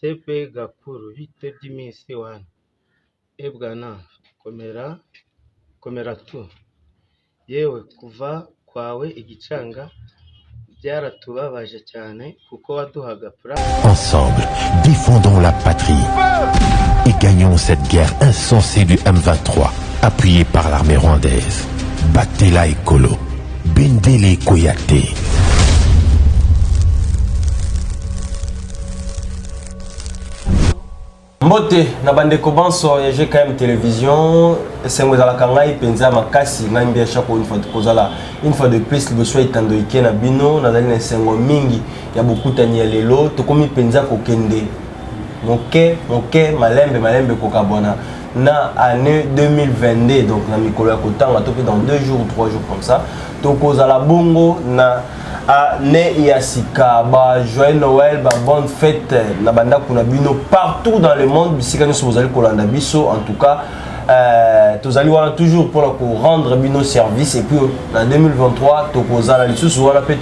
Sepe Gakuru bite by'iminsi wana ebwana komera tu yewe kuva kwawe igicanga byaratubabaje cyane kuko waduhaga plan. Ensemble, défendons la patrie et gagnons cette guerre insensée du M23, appuyée par l'armée rwandaise. Batela Ekolo, Bendele Koyate. Mbote na bandeko banso ya GKM télévision sengo za la kangai penza makasi ngai mbia chaque une fois de plus le soir itando ikena bino na dali na sengo mingi ya bokutani ya lelo tokomi penza kokende moke malembe kokabona na année 2022 donc na mikolo ya kotanga to pe dans 2 jours ou 3 jours comme ça tokoza la bongo na ne yasika ba joyeux Noël ba bonne fête na banda kuna bino partout dans le monde bisika nso bozali kolanda biso en tout cas tozali wana toujours pour rendre bino service et puis en 2023 tokozala lisusu wana pe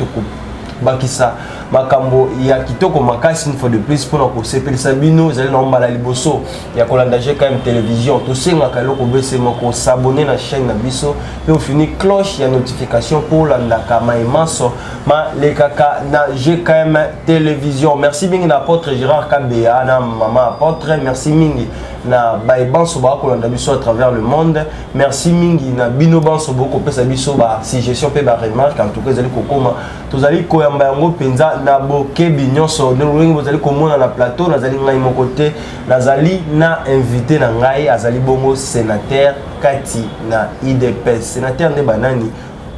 bakisa makambo ya kitoko makasi une fois de plus pour ko sepelisa bino ezali na mbala liboso ya kolanda GKM télévision to senga ka loko bese moko s'abonner na chaîne na biso et au fini cloche ya notification pour landa kama imanso ma le kaka na GKM télévision. Merci mingi na apôtre Gérard Kabea na maman apôtre, merci mingi na baibanso ba kolanda biso à travers le monde, merci mingi na bino banso boko pesa biso ba suggestion pe ba remarque en tout cas ezali kokoma tozali koyamba yango penza na bokebi nyonso ndenge bozali komona na plateau nazali ngai mokote nazali na invité na ngai azali bongo sénateur kati na IDPS sénateur nde banani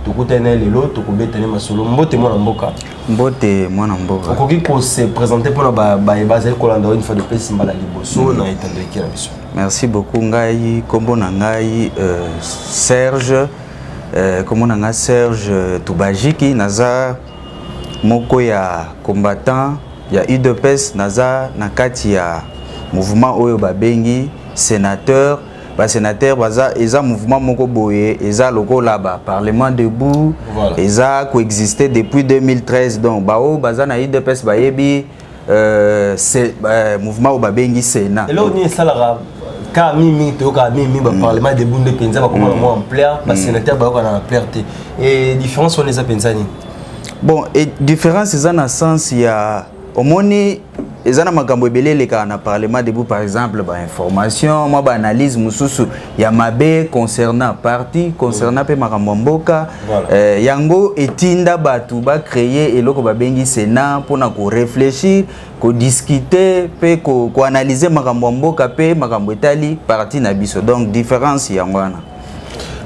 tokutana lelo tokobetana masolo mbote mwana mboka okoki ko se présenter pour ba bazali kolanda une fois de plus mbala liboso na etando ikela biso. Merci beaucoup ngai kombo na ngai Serge kombo na ngai Serge Tubajiki naza moko ya combattant ya UDPS naza na kati ya mouvement oyo babengi sénateur ba sénateur baza eza mouvement moko boye eza lokola ba parlement debout eza coexister depuis 2013 donc bao baza na UDPS bayebi c'est mouvement oyo babengi Sénat elo ni salara ka mimi to ka mimi ba parlement debout de penza ba comment moi en plaire ba sénateur ba ko na plaire et différence on les a pensani. Bon, et différence c'est dans le sens il y a au moni ezana makambo ebele leka na parlement debout par exemple ba information moi ba analyse mususu ya mabe concernant parti concernant pe makambo mboka yango etinda batu ba créer eloko ba bengi Sénat pona ko réfléchir ko discuter pe ko analyser makambo mboka pe makambo etali parti na biso donc différence yango wana.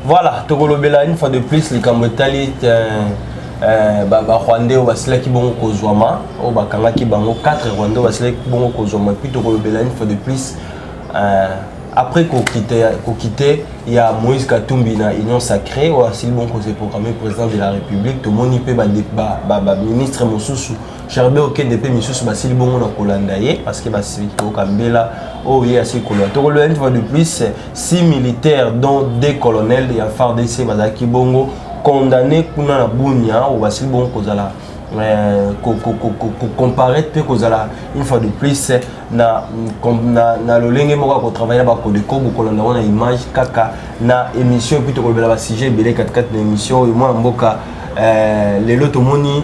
Voilà, tokolobela une fois de plus les kamotali ba Rwandais au basila ki bongo kozwama au bakanga ki bango 4 Rwandais basila ki bongo kozwama puis tokolobela une fois de plus après qu'on quitter il y a Moïse Katumbi na Union Sacrée ou asili bongo c'est programmé président de la République to moni pe ba ministre mosusu Charbe Okende pe misusu basili bongo na kolanda ye parce que basili ko kambela oh il y a ces colonels tokolobela une fois de plus 6 militaires dont 2 colonels et FARDC bazaki bongo condamné kuna na bunya ou basili bon kozala comparer pe kozala une fois de plus na lolenge moko ko travailler ba ko de ko kolanda wana image kaka na émission puis to kolobela ba sujet belé 4 na émission moi mboka lelo to moni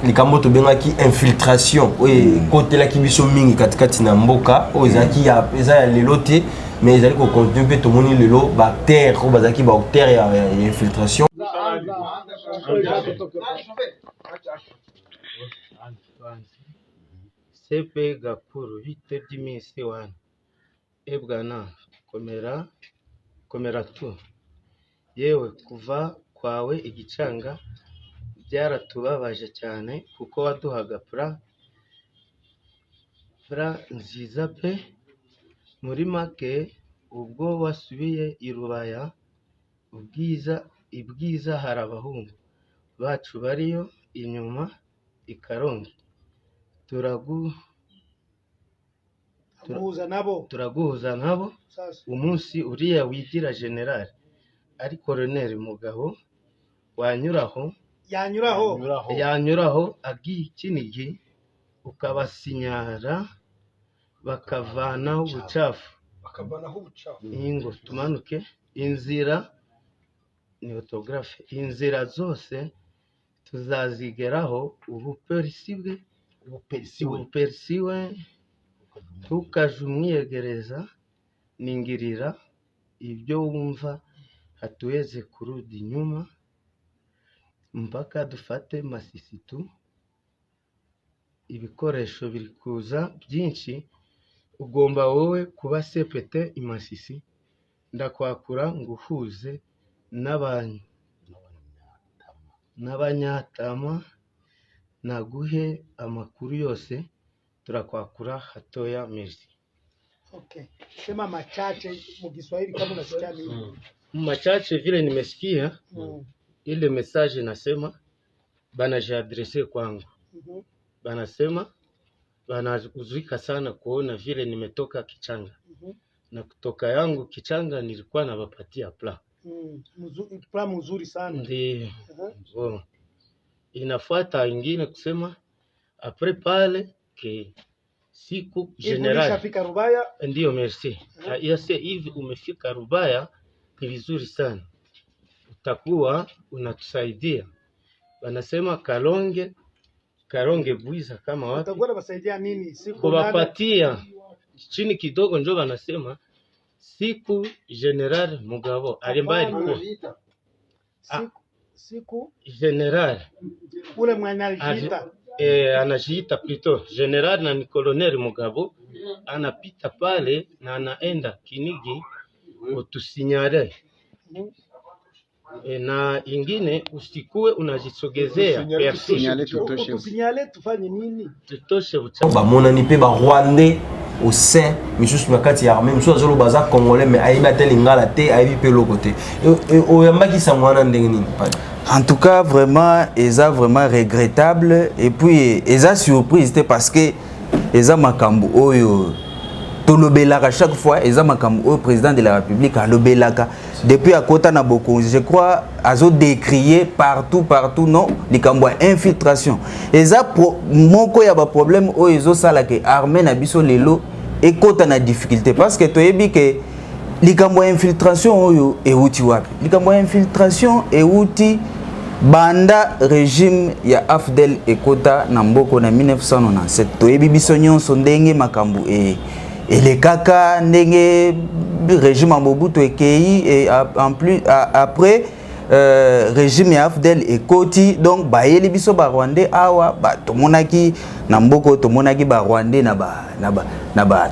likambo to bengaki infiltration oui côté la kibiso mingi 4 na mboka o ezaki ya eza lelo te mais ils allaient continuer tout le monde le lot bactères ou bazaki bactères et infiltration Sepe Gakuru bite by'iminsi wana ebwana komera tu yewe kuva kwawe igicanga byaratubabaje cyane kuko waduhaga plan nziza pe muri make ubwo wasubiye i Rubaya ibwiza hari abahungu bacu bariyo inyuma i Karongi turaguhuza nabo umunsi uriya wigira general ari Colonel Mugabo wanyuraho agiye Kinigi ukabasinyara bakavanaho ubucafu ingo tumanuke inzira ni autographe inzira zose tuzazigeraho ubuperisiwe tukaje umwiyegereza ningirira ibyo wumva hatuweze kurudi nyuma mpaka dufate Masisitu ibikoresho biri kuza byinshi ugomba wowe kuba sepete imasisi ndakwakura nguhuze n'abanyatama naguhe amakuru yose turakwakura hatoya merci. Okay. Sema machache mu Kiswahili kama unasikia nini? Machache vile nimesikia ile message nasema bana jiadresse kwangu. Banasema banahuzika sana kuona vile nimetoka Kichanga. Na kutoka yangu Kichanga nilikuwa nawapatia pla. Pla mzuri sana. Ndio. Inafuata ingine kusema après pale ke siku general. Umefika Rubaya? Ndio merci. Yase hivi umefika Rubaya ni vizuri sana. Utakuwa unatusaidia. Wanasema Kalonge Buiza kama watu. Utakuwa unasaidia nini? Siku kuwapatia chini kidogo ndio wanasema siku General Mugabo alimbaye alikuwa siku General ule mwana anajiita anajiita plutôt General na ni Colonel Mugabo anapita pale na anaenda Kinigi utusinyare na ingine usikue unajisogezea tusinyale tufanye nini tutoshe uchafu bamona ni pe ba Rwandais au sein misusu na kati ya armée misusu azolo baza congolais mais aiba telingala te aibi pe le côté oyambaki sangwana ndenge nini pale. En tout cas, vraiment, eza vraiment regrettable et puis eza surprise parce que eza makambu oyo tolobelaka chaque fois eza makambu oyo président de la République alobelaka depuis à kota na boko je crois azo décrier partout non likambo infiltration eza moko ya ba problème oyo ezo sala ke armée na biso lelo ekota na difficulté parce que toyebi ke likambo infiltration oyo euti wapi likambo infiltration euti banda régime ya Afdel ekota na mboko na 1997 toyebi biso nyonso ndenge makambu elekaka ndenge régime ya Mobutu ekei et en plus après régime ya Afdel ekoti donc bayeli biso ba Rwandais awa ba tomonaki na mboko tomonaki ba Rwandais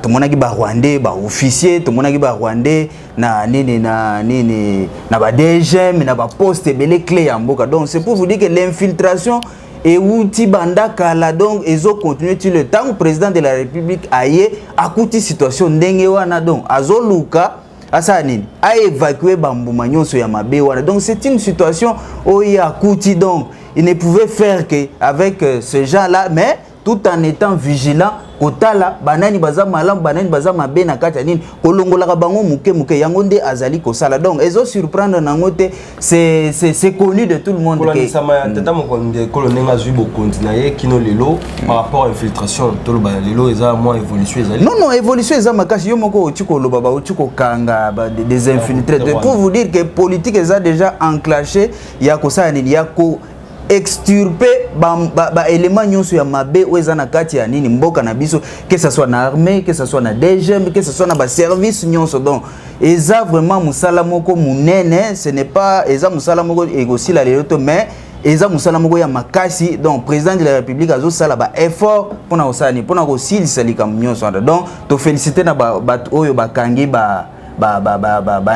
tomonaki ba Rwandais ba officier tomonaki ba Rwandais na nini na ba DGM na ba poste belé clé ya mboka donc c'est pour vous dire que l'infiltration et outi banda kala donc ezo continuer tout le temps président de la République aye akuti situation ndenge wana donc azoluka asa nini a évacuer bambuma nyonso ya mabe wana donc c'est une situation où il akuti donc il ne pouvait faire que avec ce gens là mais tout en étant vigilant kotala banani baza malam banani baza mabe na kati nini kolongola bango muke yango nde azali kosala donc ezo surprendre nango te c'est connu de tout le monde que sama tata mokonde colonel azui bokondi na ye kino lelo par rapport à infiltration tolo ba lelo eza moins évolution ezali non évolution eza makasi yo moko otiko loba ba otiko kanga des infiltrés pour vous dire que politique eza déjà enclenché ya kosala nini ya ko extirper ba élément nyonso ya mabe oza na kati ya nini mboka na biso que ça soit na armée que ça soit na DGM que ça soit na ba service nyonso donc eza vraiment musala moko munene ce n'est pas eza musala moko egosila lelo mais eza musala moko ya makasi donc président de la République azo sala ba effort pona osani pona ko silisa likam nyonso donc to féliciter na ba oyo bakangi ba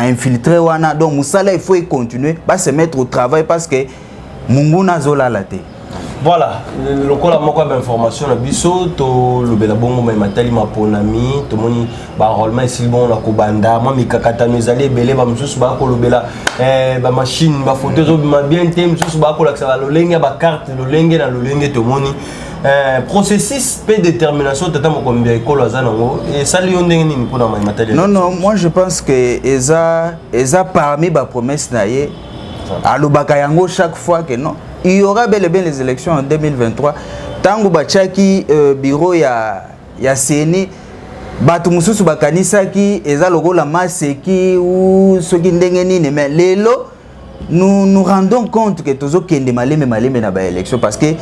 infiltré wana donc musala il faut continuer ba se mettre au travail parce que Munguna zola la te. Voilà, le col a manqué d'informations na biso to le bela bongo mais matali ma ponami to moni ba enrôlement ici bon la kobanda moi mi kakata mezali belé ba msusu ba ko le bela ba machine ba photo zo ma bien tem msusu ba ko la ça le lenge ba carte le lenge na le lenge to moni processus pe détermination tata mo combien école azanango et ça li ndenge nini pour na matali. Non non, moi je pense que eza parmi ba promesse na ye alobaka yango chaque fois que non. Il y aura bel et bien les élections en 2023. Tango bachaki bureau ya CENI batu mususu bakanisa ki eza lokola maseki ou soki ndenge nini mais lelo nous rendons compte que tozo kende maleme na ba élection parce que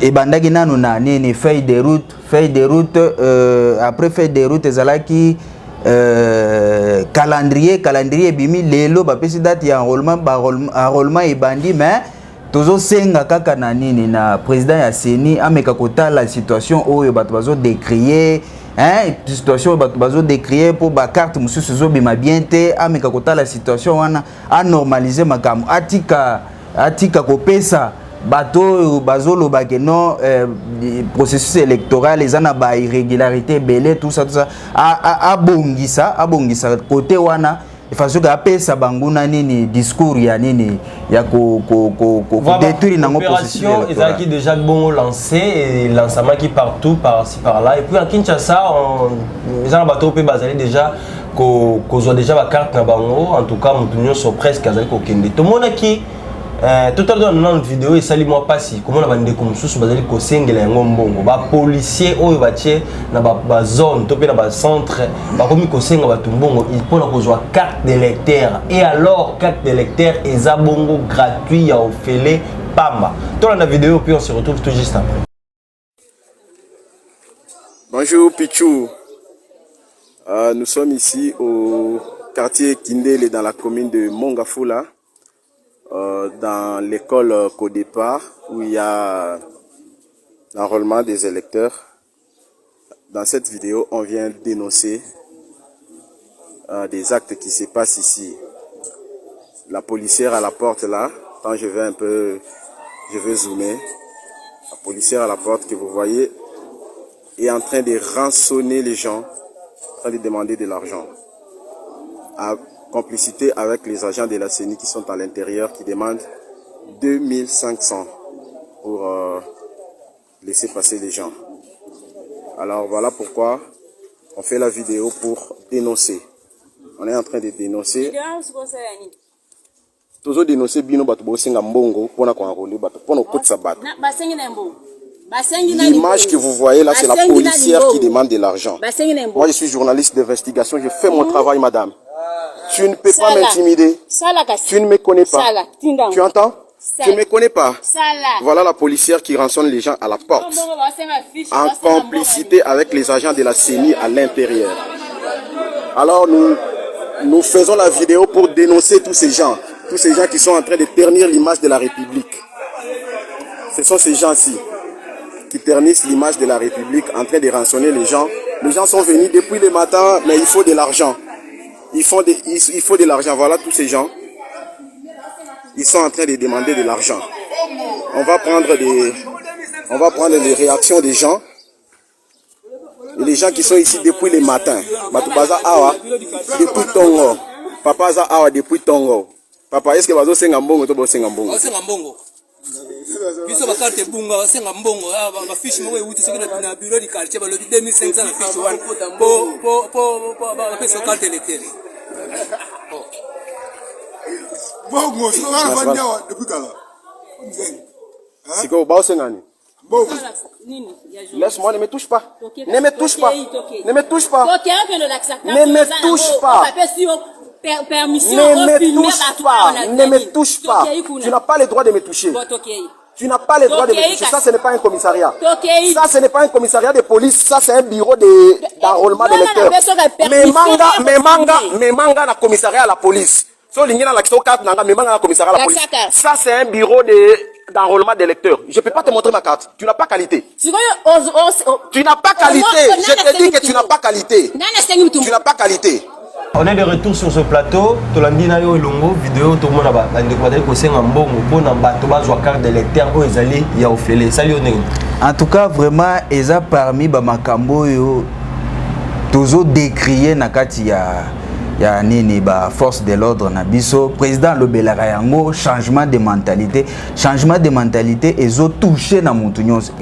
ebandaki nanu na nini feuille de route après feuille de route ezalaki calendrier bimi lelo ba pesi date ya enrôlement ebandi mais tozo senga kaka na nini na président ya CENI ameka kota la situation oyo bato bazo décrier situation bato bazo décrier pour ba carte mususu zo bima bien te ameka kota la situation wana a normaliser makamu atika kopesa bato bazo lobake non processus électoral ezana ba irrégularité belé tout ça abongisa côté wana façon que apesa banguna nini discours ya nini ya ko détruire nango opération ezaki déjà bon lancé et lancement qui partout par-ci par-là et puis à Kinshasa les gens bateau pe bazali déjà ko zo déjà ba carte na bango en tout cas mutunyo so presque azali ko kende to monaki tout à l'heure dans une vidéo et sali moi pas si comment on a bandé comme sous bazali ko sengela yango mbongo ba policier oyo batie na ba zone topé na ba centre ba komi ko senga ba tumbongo il pour la kozwa carte d'électeur et alors carte d'électeur eza bongo gratuit ya ofele pamba. Dans la vidéo puis on se retrouve tout juste après. Bonjour Pichou. Nous sommes ici au quartier Kindele dans la commune de Mongafula. Dans l'école Codépart où il y a l'enrôlement des électeurs. Dans cette vidéo, on vient dénoncer des actes qui se passent ici. La policière à la porte là, quand je vais zoomer. La policière à la porte que vous voyez est en train de rançonner les gens, en train de demander de l'argent. Complicité avec les agents de la CENI qui sont à l'intérieur, qui demandent 2500 pour laisser passer les gens. Alors voilà pourquoi on fait la vidéo pour dénoncer. On est en train de dénoncer. Toujours dénoncer bino batu bosenga mbongo pona ko enrôler batu pona ko tsa batu. L'image que vous voyez là, c'est la policière qui demande de l'argent. Moi je suis journaliste d'investigation, je fais mon travail madame. Tu ne peux pas m'intimider. Tu ne me connais pas. Tu entends? Tu ne me connais pas. Voilà la policière qui rançonne les gens à la porte. En complicité avec les agents de la CENI à l'intérieur. Alors nous faisons la vidéo pour dénoncer tous ces gens. Tous ces gens qui sont en train de ternir l'image de la République. Ce sont ces gens-ci qui ternissent l'image de la République en train de rançonner les gens. Les gens sont venus depuis le matin, mais il faut de l'argent. Il faut de l'argent. Voilà tous ces gens. Ils sont en train de demander de l'argent. On va prendre les réactions des gens. Et les gens qui sont ici depuis le matin. Batubaza Awa, depuis Tongo. Papa Za Awa, depuis Tongo. Papa, est-ce que Bazo Senga Mbongo ou Senga Mbongo? Senga Mbongo. Biso bakarte bunga Senga Mbongo, ba fiche mo wuti soki na bureau du quartier ba lobi 2500 na fiche wan. Ba pesa carte électeur. Bongo, c'est pas la bande depuis kala. Siko ba Senga ni. Laisse-moi, ne me touche pas. Ne me touche pas. Ne me touche pas. Ne me touche pas. Ne me touche pas. Tu n'as pas le droit de me toucher. Tu n'as pas le droit de me toucher. Ça, ce n'est pas un commissariat. Ça, ce n'est pas un commissariat de police. Ça, c'est un bureau d'enrôlement d'électeurs. Mais manga na commissariat à la police. Ça, c'est un bureau d'enrôlement d'électeurs. Je ne peux pas te montrer ma carte. Tu n'as pas qualité. Tu n'as pas qualité. Je te dis que tu n'as pas qualité. Tu n'as pas qualité. On est de retour sur ce plateau. Tolandina yo longo vidéo tout le monde a ndekwadali ko senga mbongo pona bato bazwa carte d'électeur o ezali ya ofele. Salut oneng. En tout cas vraiment eza parmi ba makambo yo toujours décrié na kati ya nini ba force de l'ordre na biso président Lobelaka yango changement de mentalité ezo touché na mutu nyonso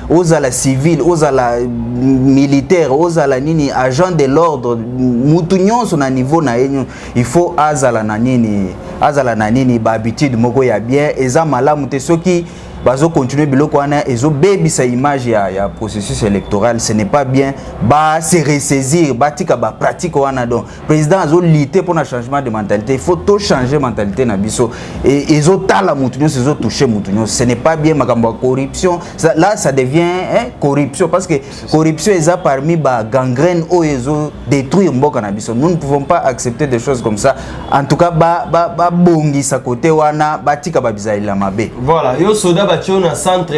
ozala civil ozala militaire ozala nini agent de l'ordre mutu nyonso na niveau na yenyo il faut azala na nini ba habitude moko ya bien eza malamu te soki bazo continuer biloko wana ezo bebisa image ya processus électoral ce n'est pas bien ba se ressaisir batika ba pratique wana donc président azo lutter pour un changement de mentalité il faut tout changer mentalité na biso et ezo tala mutunyo ezo toucher mutunyo ce n'est pas bien makambo corruption là ça devient corruption parce que corruption est parmi ba gangrène o ezo détruire mboka na biso nous ne pouvons pas accepter des choses comme ça en tout cas ba bongi sa côté wana batika ba bizaila mabe voilà yo soda on a centre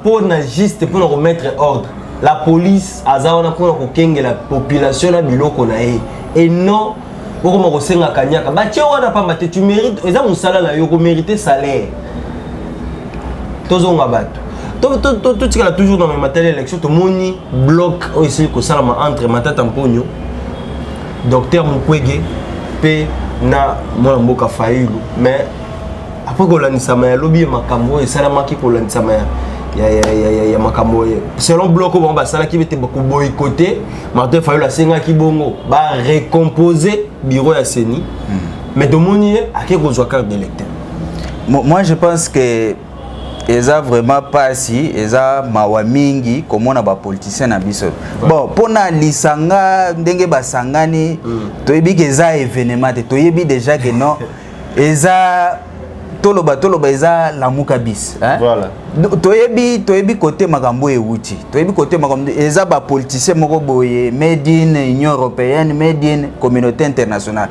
pour juste pour remettre ordre la police azana pour kokenga la population na biloko na et non pour ko senga kanyaka batio wana pamba te tu mérites eza musala na yo ko mériter salaire tozonga bato to tikala toujours dans les matériels élection to moni bloc aussi ko salama entre Matata Mponyo docteur Mukwege pe na mboka Fayulu mais après kolandisa ma lobby makambo et salamaki kolandisa ma ya makambo selon bloc on va sala ki bete beaucoup boycotter Martin Fayulu la senga ki bongo ba récomposer bureau ya Seni mais domoni a ke kozwa carte d'électeur. Moi je pense que eza vraiment pas si eza mawa mingi comme on a ba politicien na biso bon pona lisanga ndenge basangani toyebi ke eza événement te toyebi déjà que non eza toloba eza la mukabis voilà toyebi côté makambo euti toyebi côté makambo eza ba politicien moko boye made in Union européenne made in communauté internationale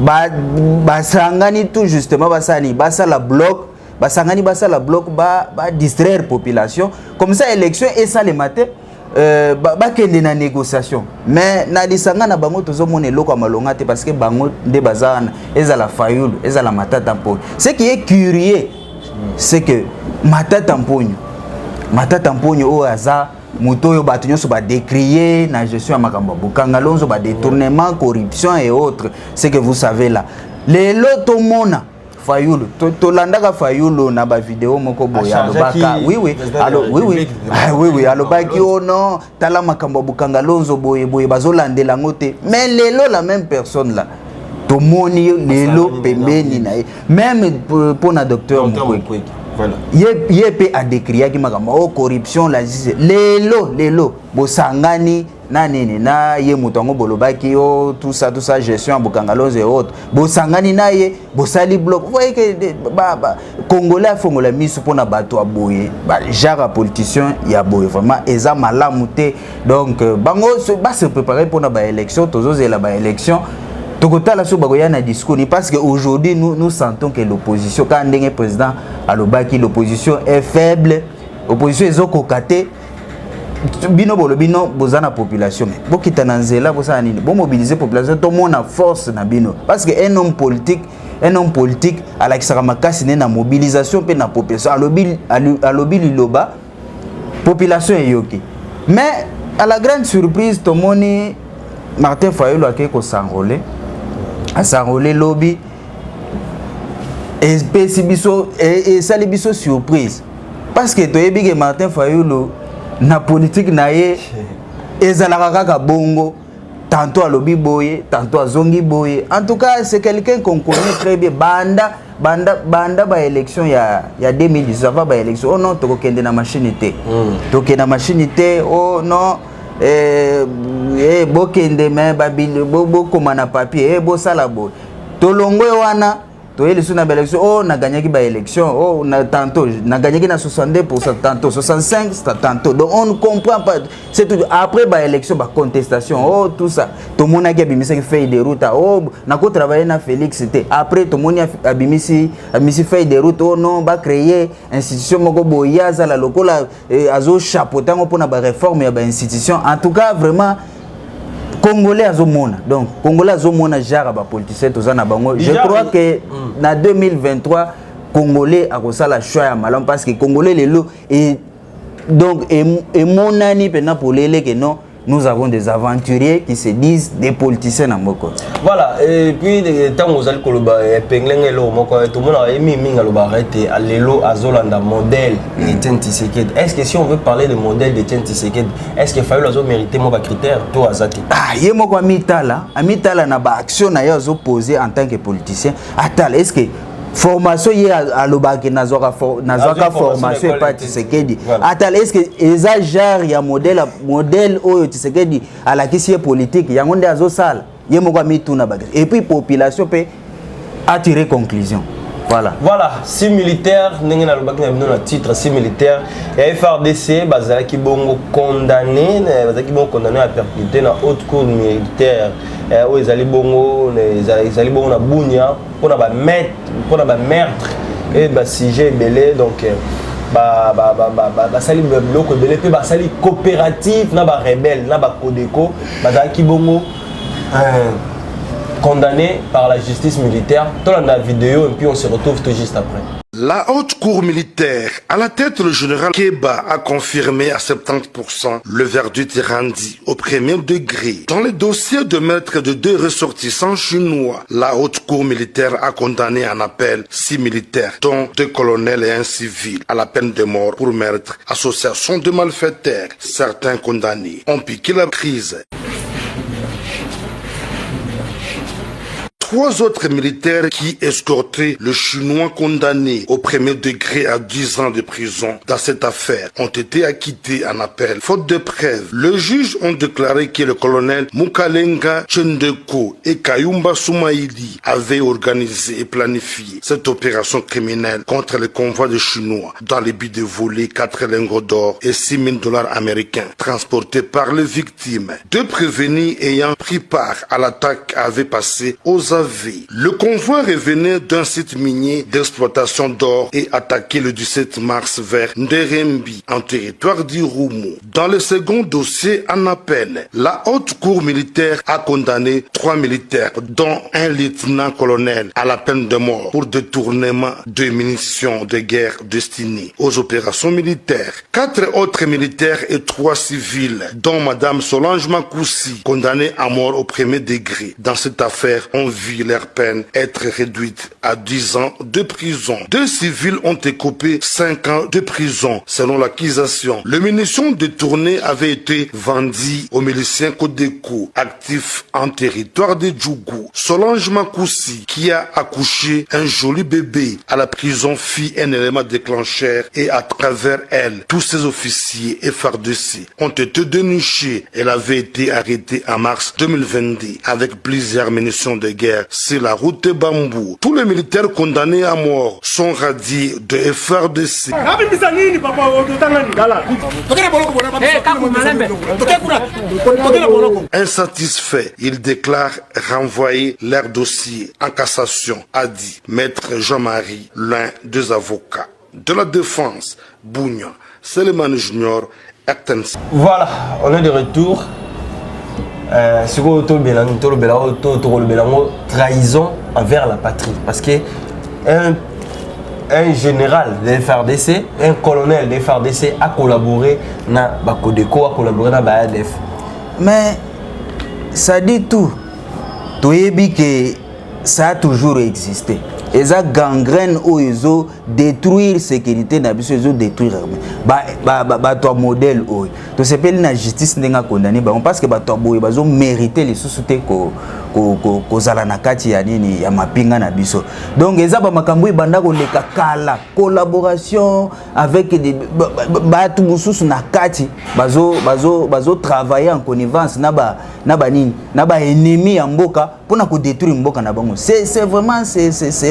ba sangani tout justement basani basala bloc basangani basala bloc ba distraire population comme ça élection et ça le matin bakende na négociation mais na lisanga na bango tozomona eloko malonga te parce que bango nde bazana ezala Fayulu ezala Matata Mponyo ce qui est curieux c'est que Matata Mponyo o aza muto yo bato nyonso ba décrier na gestion ya makambo bokanga lonzo ba détournement corruption et autres c'est que vous savez là les loto mona Fayulu to landaka Fayulu na ba vidéo moko boya alobaka oui alobaki oh non tala makambo bukanga lonzo boye bazolandela ngote mais lelo la même personne là to moni lelo pembeni na même pour na docteur Mukwege voilà yep a décrire ki makambo corruption la lelo bosangani na nini na ye mutongo bolobaki o tout ça gestion bokanga lonzo et autres bosangani na ye bosali bloc vous voyez que congolais fongola miso pona bato aboye genre politicien ya boye vraiment eza malamu te donc bango ba se préparer pour na ba élection tozozela ba élection tokotala so bakoya na discours parce que aujourd'hui nous sentons que l'opposition quand ndenge président alobaki l'opposition est faible opposition ezokokate bino bolobino bozana population mais bokita na nzela bosana nini bo mobiliser population to mona force na bino parce que un homme politique alakisaka makasi ne na mobilisation pe na population alobi liloba population eyoki mais à la grande surprise to moni Martin Fayulu akeko s'enrôler a s'enrôler lobby et biso et sali biso surprise parce que toyebi que Martin Fayulu na politique na ye ezalaka kaka bongo tantôt alobi boye tantôt azongi boye en tout cas c'est quelqu'un qu'on connaît très bien banda ba élection ya 2019 ba élection oh non tokokende na machine te tokende na machine te oh non bokende me babinde bokoma na papier bo sala boye tolongwe wana toyeli suna ba élection oh na gagnaki ba élection oh na tantôt na gagnaki na 62% tantôt 65 tantôt donc on ne comprend pas c'est tout après ba élection ba contestation oh tout ça tout monde a bimisi feuille de route oh na ko travailler na Félix c'était après tout monde a bimisi feuille de route oh non ba créer institution moko boyaza la lokola azo chapeautant pour na ba réforme ya ba institution en tout cas vraiment Congolais azomona. Donc Congolais azomona genre ba politicien tozana bango. Je crois que na 2023 Congolais a ça la choix malam parce que Congolais les lots et donc et mon ami pendant pour les que non. Nous avons des aventuriers qui se disent des politiciens en Moko. Voilà, et puis tant que vous allez koloba epenglenga lo moko tout le monde a aimé minga lo barrete alelo azolanda modèle Etienne Tshisekedi. Est-ce que si on veut parler de modèle d'Etienne Tshisekedi, est-ce qu'il fallait azo mériter mon critère to azati? Ah, yé moko amitala na ba action na yo poser en tant que politicien. Attends, est-ce que formation y a l'obaki nazoka formation et pas Tshisekedi. Attends, est-ce que eza genre ya modèle oyo Tshisekedi à la question politique yango nde azosala ye moko mituna ba et puis population peut attirer conclusion. Voilà. Voilà, 6 militaires, ndenge na lobaki na bino na titre 6 militaires et FRDC bazalaki bongo condamné à perpétuité na haute cour militaire où ezali bongo na Bunia pour na ba meurtre et ba sujet belé donc sali bloko belé pe ba sali coopérative na ba rebelle na ba Codeco bazalaki bongo condamné par la justice militaire. Dans la vidéo et puis on se retrouve tout juste après. La haute cour militaire, à la tête le général Keba, a confirmé à 70% le verdict rendu au premier degré. Dans les dossiers de meurtre de 2 ressortissants chinois, la haute cour militaire a condamné en appel 6 militaires, dont 2 colonels et un civil, à la peine de mort pour meurtre, association de malfaiteurs. Certains condamnés ont piqué la crise. 3 autres militaires qui escortaient le Chinois condamné au premier degré à 10 ans de prison dans cette affaire ont été acquittés en appel. Faute de preuves, le juge ont déclaré que le colonel Mukalenga Chendeko et Kayumba Soumaïli avaient organisé et planifié cette opération criminelle contre le convoi de Chinois dans le but de voler 4 lingots d'or et 6 000 $ américains transportés par les victimes. 2 prévenus ayant pris part à l'attaque avaient passé aux avis. Le convoi revenait d'un site minier d'exploitation d'or et attaqué le 17 mars vers Nderembi, en territoire d'Irumu. Dans le second dossier en appel, la haute cour militaire a condamné 3 militaires, dont un lieutenant-colonel à la peine de mort pour détournement de munitions de guerre destinées aux opérations militaires. 4 autres militaires et 3 civils, dont Madame Solange Makoussi, condamnés à mort au premier degré. Dans cette affaire, on vit leur peine être réduite à 10 ans de prison. 2 civils ont écopé 5 ans de prison, selon l'accusation. Les munitions détournées avaient été vendues aux miliciens Codeco, actifs en territoire de Djougou. Solange Makoussi, qui a accouché un joli bébé à la prison, fit un élément déclencheur et à travers elle, tous ses officiers FARDC ont été dénichés. Elle avait été arrêtée en mars 2022 avec plusieurs munitions de guerre sur la route de Bambou. Tous les militaires condamnés à mort sont radiés de FARDC. Insatisfait, ils déclarent renvoyer leur dossier en cassation, a dit Maître Jean-Marie, l'un des avocats de la défense. Bougna, Seleman Junior, Actens. Voilà, on est de retour. C'est quoi trahison envers la patrie, parce que un général de FARDC, un colonel de FARDC a collaboré na Codeco, a collaboré na ADF. Mais ça dit tout. Tu sais que ça a toujours existé. Et ça gangrène où ils ont détruire sécurité na biso ils ont détruire toi modèle où to s'appelle la justice ndenga condamné parce que toi boy bazo mériter les sous-soutés ko zala na kati ya nini ya mapinga na biso. Donc eza ba makambo ibanda ko leka kala collaboration avec des batu mususu na kati bazo travailler en connivence na ba nini na ba ennemi ya mboka pona ko détruire mboka na bango. C'est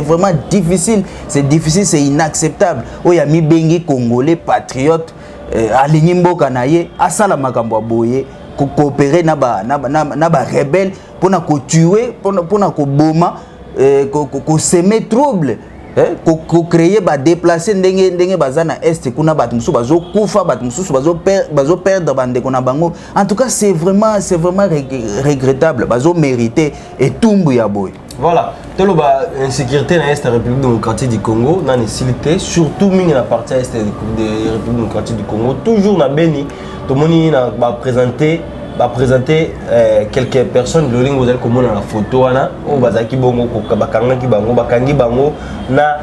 vraiment difficile, c'est inacceptable. Oya mi bengi congolais patriote aligné mboka na ye asala makambo boye ko coopérer na ba rebelle pona ko tuer pona ko boma ko semer trouble ko créer ba déplacer ndenge bazana est kuna batu musu bazo kufa batu musu bazo perdre bande kona bango. En tout cas c'est vraiment regrettable, bazo mériter et tumbu ya boy. Voilà, teloba insécurité dans l'Est de la République démocratique du Congo, dans les cilités, surtout dans la partie Est de la République démocratique du Congo, toujours dans Beni, tout le monde va présenter quelques personnes de l'Olingo comme dans la photo, on va dire bango, bakangi bango, na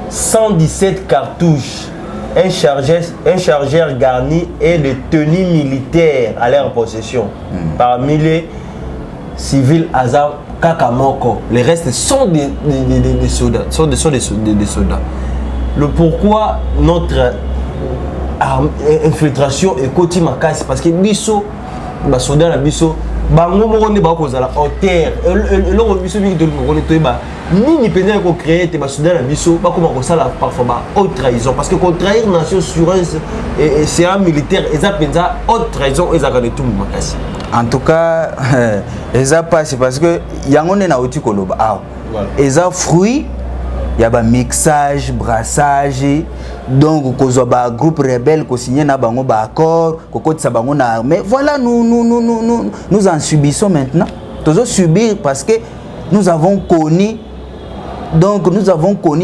117 cartouches, un chargeur garni et des tenues militaires à leur possession, parmi les civils Azam. Kakamoko. Les restes sont des soldats. Sont des soldats. Le pourquoi notre infiltration est côté makasi parce que biso ba soldats na biso bango moko ne ba kozala en terre. Le biso mingi to ko to ba ni pena ko créer te ba soldats na biso ba koma ko sala parfois ba haute trahison parce que contre trahir nation sur c'est un militaire et ça penza haute trahison et ça gagne tout makasi. En tout cas, ça passe parce que yangone na oti koloba ah. Et ça fruit, il y a ba mixage, brassage, donc ko ba groupe rebelle ko signé na bango ba accord, ko kotisa bango na armée. Voilà nous en subissons maintenant. Toujours subir parce que nous avons connu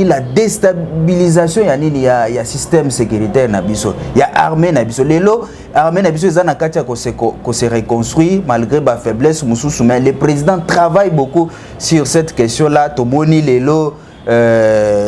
la déstabilisation il y a système sécuritaire na biso, il y a armée na biso. Lelo armée na biso ezana katia ko se reconstruire malgré ba faiblesse mususu, mais le président travaille beaucoup sur cette question là. Tomoni lelo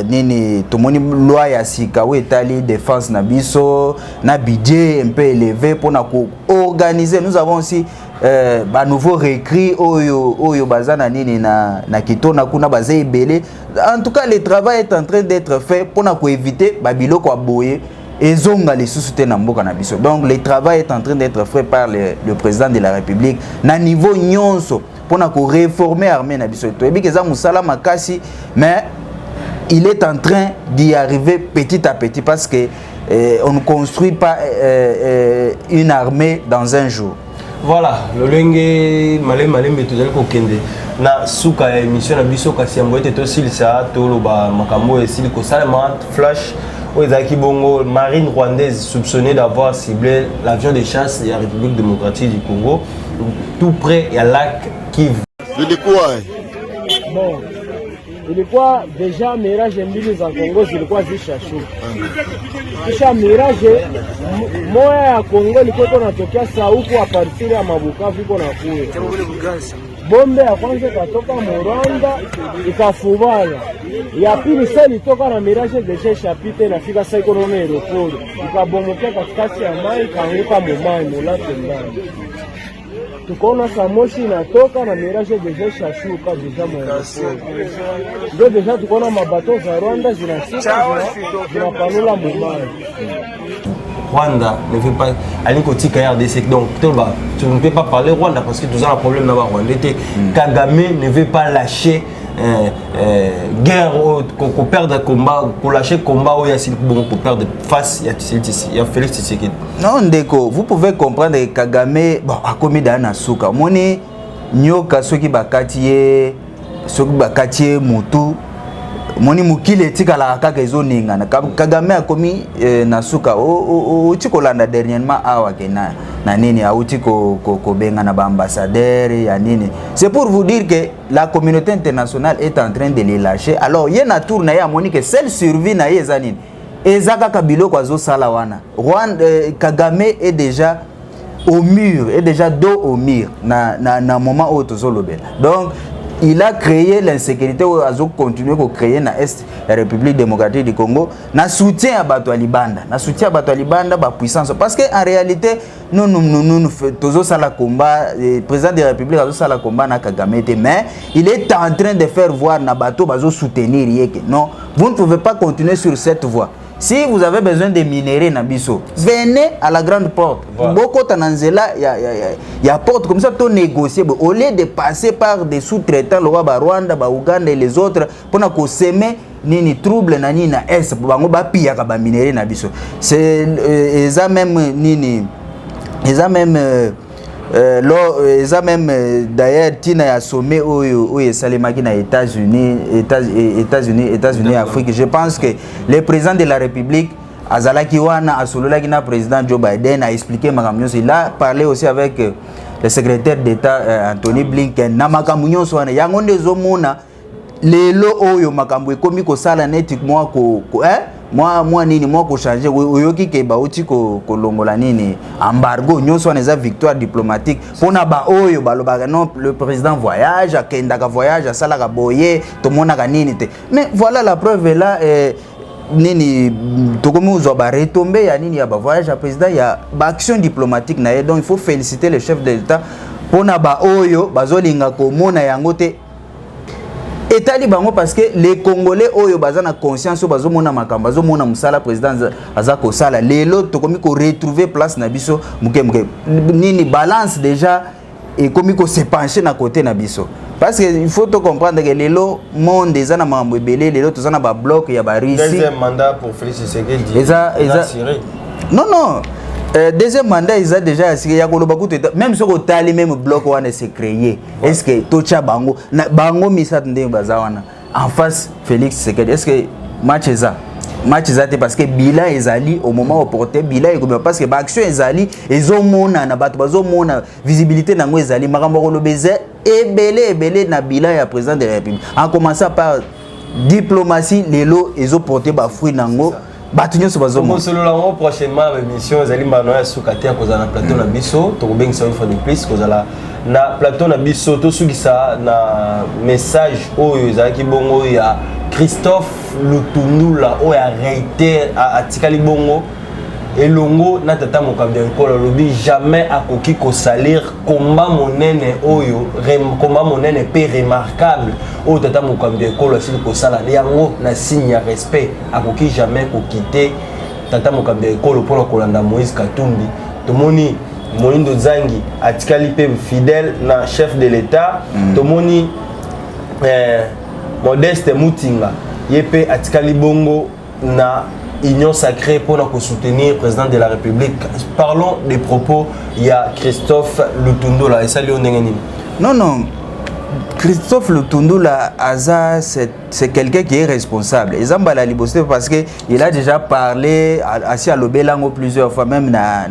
nini tomoni loi ya sika ou etali défense na biso na budget un peu élevé pour na organiser. Nous avons aussi ba nouveau récrit oyo bazana nini na kitona kuna bazé ebele. En tout cas le travail est en train d'être fait pour na ko éviter ba biloko aboye ezonga les sous-soutenir na mboka na biso. Donc le travail est en train d'être fait par le président de la République na niveau nyonso pour na ko réformer armée na biso. To ebi keza musala makasi, mais il est en train d'y arriver petit à petit parce que on ne construit pas une armée dans un jour. Voilà, le lenge malem betuzali kokende na suka ya émission na biso kasi ya mboete to silisa to loba makambo esili ko salama flash Oezaki Bongo, marine rwandaise soupçonnée d'avoir ciblé l'avion de chasse de la République démocratique du Congo tout près à lac Kivu. Bon, ilikuwa deja mirage mbili za Kongo zilikuwa zishashuka. Kisha mirage moya ya Kongo ilikuwa inatokea sauku a partir ya Mabukavu iko na kule. Bombe ya kwanza ikatoka Rwanda ikafubana. Ya pili sasa ilitoka na mirage deja chapite nafika sasa iko na aeroport. Ikabomokea katikati ya mai kaanguka momai mulate ndani. Tukaona samoshi inatoka na mirage deja shashuka deja mwaeroport. Ndio deja tukaona mabato za Rwanda zinapanula momai. Rwanda ne veut pas aller côté RDC, donc tu ne peux pas parler Rwanda parce que tu as un problème là-bas. Kagame ne veut pas lâcher guerre, qu'on perde combat, qu'on lâche combat où il y a pour perdre face, il y a Félix Tshisekedi. Non, Ndeko, vous pouvez comprendre que Kagame, bon, a commis dans Souka. Moni, nyoka soki bakatiye mutu. Moni mukile tika la kaka ezoninga na Kagame akomi na suka o tikolanda dernièrement awa kena na nini auti ko benga na ba ambassadeur ya nini. C'est pour vous dire que la communauté internationale est en train de les lâcher. Alors yena tour na ya moni que seule survie na yeza nini ezaka kabilo kwa zo sala wana. Kagame est déjà au mur, est déjà dos au mur na moment où tozolobela. Donc il a créé l'insécurité où il a continué à créer dans l'Est la République démocratique du Congo. Na soutien à Bato Alibanda. Na soutien à Bato Alibanda, ba puissance. Parce qu'en réalité, nous faisons ça la combat. Le président de la République a fait ça la combat na Kagame. Mais il est en train de faire voir na Bato Bazo soutenir. Non, vous ne pouvez pas continuer sur cette voie. Si vous avez besoin de minerais Nabiso, venez à la grande porte. Beaucoup Tananzela, il y a porte comme ça, tout négocier. Au lieu de passer par des sous-traitants, le roi Rwanda, Ouganda et les autres, pour semer ni trouble nani na est, pour ba pia ka ba minerais Nabiso. C'est ça même nini, ça même ça même d'ailleurs tina a sommet où Salimaki na États-Unis Afrique. Je pense que le président de la République Azalaki wana asololaki na président Joe Biden a expliqué makambo. Il a parlé aussi avec le secrétaire d'État Anthony Blinken na makambo nyonso wana yango ndezomona lelo oyo makambo ekomi ko sala neti moi nini moi ko changer oyoki ke ba uti ko longola nini embargo nyonso wana za victoire diplomatique pona ba oyo balobaka non le président voyage akendaka voyage asala ka boye to mona ka nini te. Mais voilà la preuve là nini tokomo zo ba retomber ya nini ya ba voyage à président ya ba action diplomatique na. Donc il faut féliciter le chef de l'État pona ba oyo bazolinga ko mona yango te etali bango parce que les Congolais oyo baza na conscience bazo mona makamba bazo mona musala président azako sala lelo tokomi ko retrouver place na biso muke nini balance déjà et komi ko se pencher na côté na biso parce que il faut to comprendre que lelo monde eza na mambo ebele lelo tozana ba bloc ya ba Russie. Deuxième mandat pour Félix Tshisekedi. Non deuxième mandat ils ont déjà assuré ya koloba kutu même ce que même bloc wana s'est créé. Est-ce que tocha bango na bango misat ndenge bazawana en face Félix Tshisekedi est-ce que match ezate parce que bilan ezali au moment opportun bilan parce que ba action ezali ezomona na bato bazomona visibilité nango ezali makambo kolobeza ebele na bilan ya président de la République en commençant par diplomatie lelo ezoporter ba fruit nango. Selon prochainement l'émission Zali Manoya Soukatia cause na plateau na biso to beng ça une fois de plus cause na plateau na biso to sugisa na message oyo ezaki bongo ya Christophe Lutundula oyo a réitéré à tikali bongo elongo na tata mokambi ekolo lobi jamais akoki ko salir combat monene oyo combat monene pe remarquable o tata mokambi ekolo asili ko sala yango na signe ya respect akoki jamais ko quitter tata mokambi ekolo pour kolanda Moïse Katumbi tomoni Molindo Zangi atikali pe fidèle na chef de l'État tomoni Modeste Mutinga yepe atikali bongo na Union sacrée pour nous soutenir le président de la République. Parlons des propos, il y a Christophe Lutundula et ça lui Non, Christophe Lutundula, c'est quelqu'un qui est responsable. Et Zambala Libosté parce qu'il a déjà parlé à Lobelango plusieurs fois, même na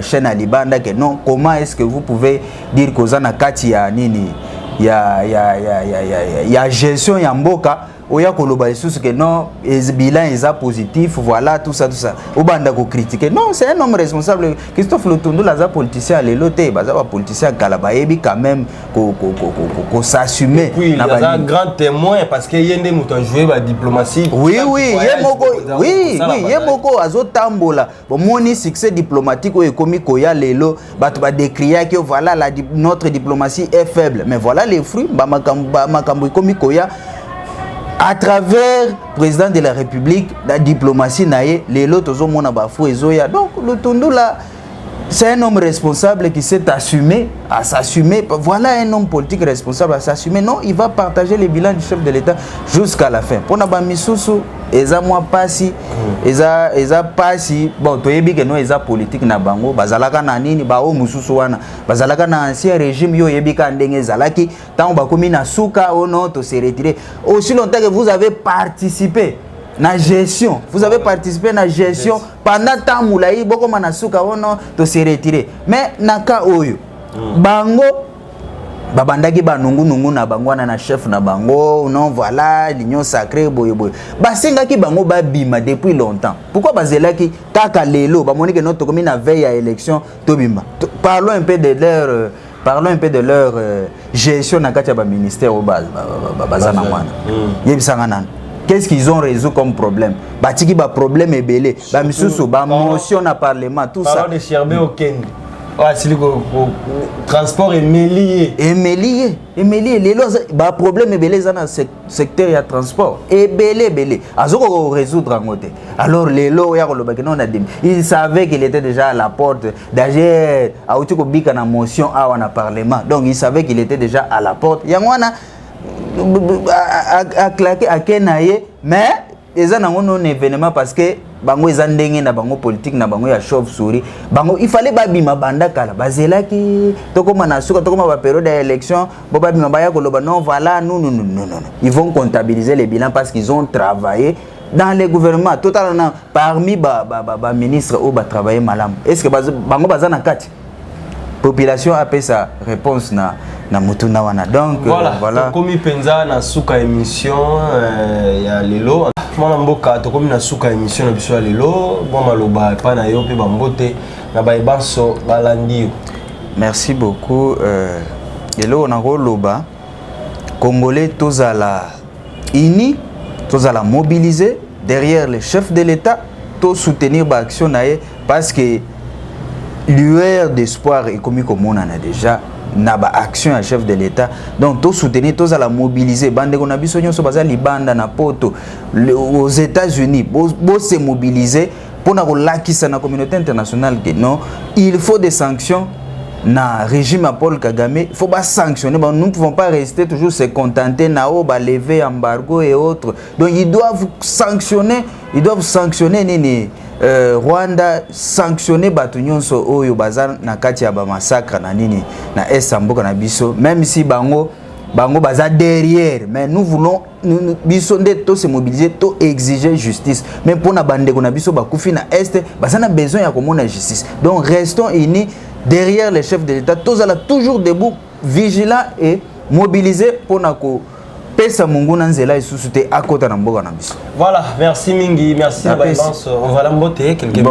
chaîne à Libanda, que non, comment est-ce que vous pouvez dire que Zana Kati ya nini, ya gestion ya mboka oya koloba lisusu que non bilan est positif voilà tout ça obanda ko critiquer non c'est un homme responsable. Christophe Lutundula za politicien lelo te baza ba politicien kalaba ebi quand même ko s'assumer na ba un grand témoin parce que yende muto jouer ba diplomatie oui yemoko azotambola bon moni succès diplomatique o ekomi ko ya lelo bato ba décrier que voilà notre diplomatie est faible mais voilà les fruits ba makambo ekomi ko ya à travers le président de la République, la diplomatie naie, les lots aux hommes bafou et zoya. Donc Lutundula, c'est un homme responsable qui s'est assumé, à s'assumer. Voilà un homme politique responsable à s'assumer. Non, il va partager les bilans du chef de l'État jusqu'à la fin. Pour Naba Misusu, eza moi passi, eza passi. Bon, tu yebi que non eza politique na bango. Bazalaka na nini ba o mususu wana. Bazalaka na ancien régime yo yebi ka ndenge zalaki. Tant ba komi na suka o non to se retirer. Aussi longtemps que vous avez participé. Na gestion, vous avez participé à la gestion pendant tant moulaï beaucoup manasuka wono to se retirer mais naka oyo bango babandaki banungu na bango na chef na bango non voilà l'union sacrée boye basengaki bango babima depuis longtemps pourquoi bazelaki kaka lelo ba monique notre commune na veille à élection tobima parlons un peu de leur gestion na kati ya ba ministère au bazana wana yebisanga nana. Qu'est-ce qu'ils ont résolu comme problème? Batiki ba problème est belé. Ba misusu ba motion na parlement tout ça. Parlons de Cherbé au Ken. Ah, c'est le transport est mêlé. Les ba problème est belé dans le secteur ya transport. Et belé. Azoko résoudre en côté. Alors les lots ya ko lobaki non na dim. Il savait qu'il était déjà à la porte. D'ailleurs, a outiko bika na motion a na parlement. Donc il savait qu'il était déjà à la porte. Yangwana à claquer à Kenaye, mais ils ont un événement parce que bango ezandenge na bango politique na bango ya chauve-souris bango il fallait babima banda kala bazelaki tokoma na suka tokoma ba période d'élection bo babima baya koloba non voilà non ils vont comptabiliser les bilans parce qu'ils ont travaillé dans les gouvernements totalement parmi ba ministres ou ba travailler malam est-ce que bango bazana kati population a fait sa réponse na mutuna wana donc voilà komi penza na suka émission ya lelo mwana mboka to komi na suka émission na biso ya lelo bon maloba pa na yo pe bambote na baebanso balandi. Merci beaucoup lelo na loba congolais tozala ini tozala mobiliser derrière les chefs de l'État to soutenir ba action nae parce que lueur d'espoir et comme on en a déjà na ba action à chef de l'État donc to soutenir tous à la mobiliser bande qu'on a biso nyonso baza libanda na poto aux États-Unis bo se mobiliser pour na kolakisa na communauté internationale que non il faut des sanctions na régime à Paul Kagame il faut pas sanctionner bon, nous ne pouvons pas rester toujours se contenter na lever embargo et autres donc ils doivent sanctionner nini Rwanda sanctionner batu nyonso oyo bazar na kati ya ba massacre na nini na Esamboka na biso même si bango baza derrière mais nous voulons biso nde to se mobiliser to exiger justice mais pour na bande ko na biso bakufi na est bazana besoin ya komona justice donc restons unis derrière les chefs de l'État tous ala toujours debout vigilants et mobilisés pour na ko pesa mungu na nzela isusu te akota na mboka na biso. Voilà, merci mingi, merci na balance. On va l'emboter quelques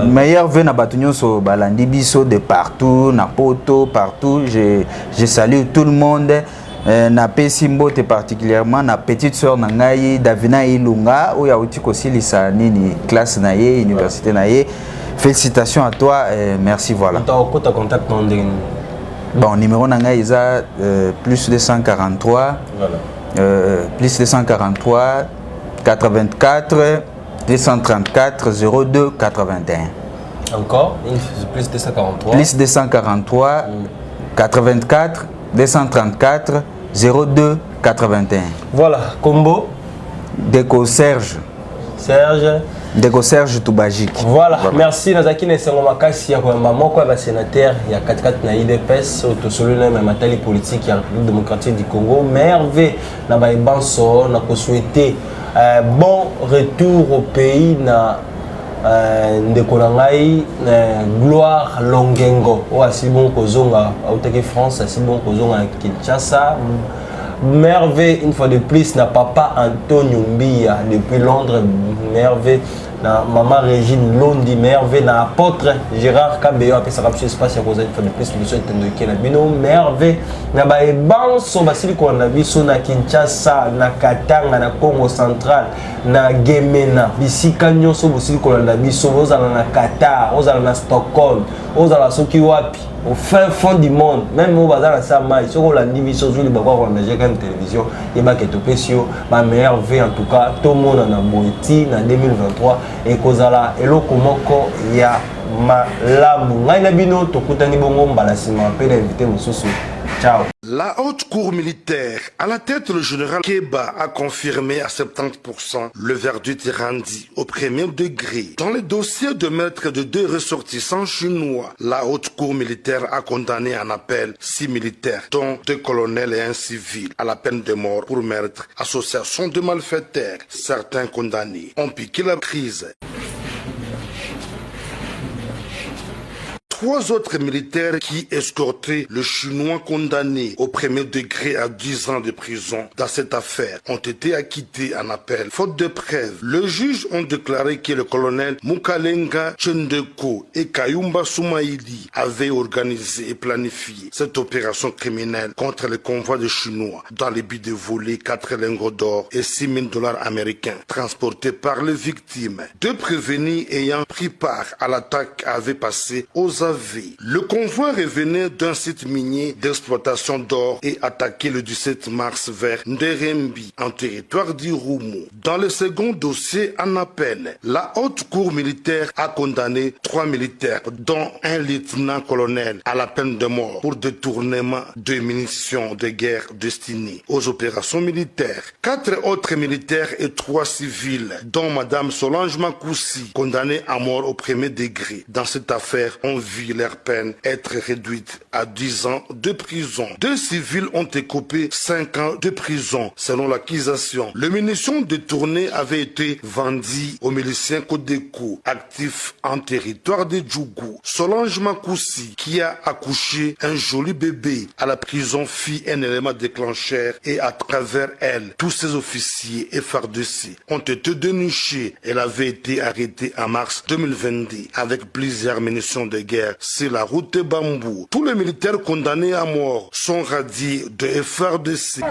meilleurs vœux na batu nyonso balandi biso de partout na poto partout. Je salue tout le monde. Na pesi mbote particulièrement na petite sœur na ngai Davina Ilunga oya uti kosilisa nini classe na ye université na ye. Félicitations à toi et merci voilà. Tu as contact dans des bon, numéro nanga isa plus 243 voilà. Plus 243 84 234 02 81. Encore plus 243 plus 243 84 234 02 81. Voilà, combo Deco Serge Ndeko Serge Toubajik. Voilà, merci Nazaki Nesengo Makasi ya kwamba moko ya sénateur ya 4 na IDPS autosoluna na matali politique ya République démocratique du Congo merve na ba banso na ko souhaiter bon retour au pays na ndeko ngai Gloire Longengo o asibon kozonga autaki France asibon kozonga Kinshasa. Merveille une fois de plus na papa Antonio Mbia depuis Londres merveille na maman Régine Londi merveille na apôtre Gérard Kabeyo après ça rapproche espace ya cause une fois de plus nous sommes tendu na bino merveille na ba banso basili ko na biso na Kinshasa na Katanga na Congo central na Gemena bisika nyonso bosili ko na biso ozala na Qatar ozala na Stockholm ozala soki wapi au fin fond du monde même au bazar ça mal sur la division sur les baba on a j'ai une télévision et ba keto pesio ba meilleur v en tout cas tout le monde en a boiti na 2023 et kozala eloko moko ya malamu ngai na bino tokutani bongo mbala sima pe invité mususu. Ciao. La haute cour militaire, à la tête le général Keba, a confirmé à 70% le verdict rendu au premier degré. Dans le dossier de meurtre de 2 ressortissants chinois, la haute cour militaire a condamné en appel 6 militaires, dont 2 colonels et un civil, à la peine de mort pour meurtre, association de malfaiteurs. Certains condamnés ont piqué la crise. 3 autres militaires qui escortaient le Chinois condamné au premier degré à 10 ans de prison dans cette affaire ont été acquittés en appel. Faute de preuves, le juge ont déclaré que le colonel Mukalenga Chendeko et Kayumba Soumaïli avaient organisé et planifié cette opération criminelle contre le convoi de Chinois dans le but de voler 4 lingots d'or et 6 000 $ américains transportés par les victimes. 2 prévenus ayant pris part à l'attaque avaient passé aux Brazzaville. Le convoi revenait d'un site minier d'exploitation d'or et attaqué le 17 mars vers Nderembi, en territoire d'Irumu. Dans le second dossier en appel, la haute cour militaire a condamné 3 militaires, dont un lieutenant-colonel, à la peine de mort pour détournement de munitions de guerre destinées aux opérations militaires. 4 autres militaires et 3 civils, dont Madame Solange Makoussi, condamnés à mort au premier degré. Dans cette affaire, on vit leur peine être réduite à 10 ans de prison. 2 civils ont écopé 5 ans de prison, selon l'accusation. Les munitions détournées avaient été vendues aux miliciens Kodeko, actifs en territoire de Djougou. Solange Makoussi, qui a accouché un joli bébé à la prison, fit un élément déclencheur et à travers elle, tous ses officiers et FARDC ont été dénichés. Elle avait été arrêtée en mars 2022 avec plusieurs munitions de guerre sur la route de Bambou. Tous les militaires condamnés à mort sont radiés de FARDC.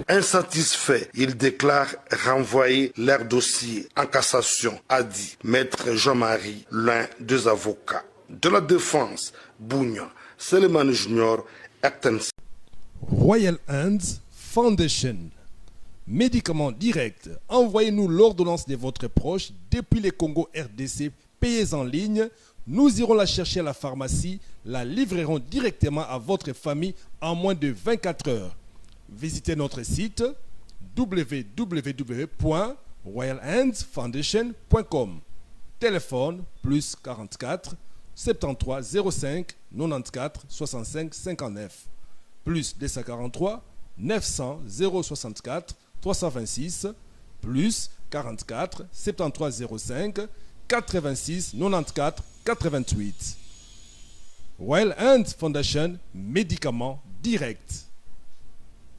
Insatisfait, ils déclarent renvoyer leur dossier en cassation, a dit Maître Jean-Marie, l'un des avocats de la défense. Bougna, Seleman Junior, RTNC. Royal Hands Foundation. Médicaments directs. Envoyez-nous l'ordonnance de votre proche depuis le Congo RDC. Payez en ligne. Nous irons la chercher à la pharmacie. La livrerons directement à votre famille en moins de 24 heures. Visitez notre site www.royalhandsfoundation.com. Téléphone plus 44 73 05 94 65 59 plus 243 900 064 326 plus 44 73 05 86 94 88. Royal Hands Foundation, médicaments directs.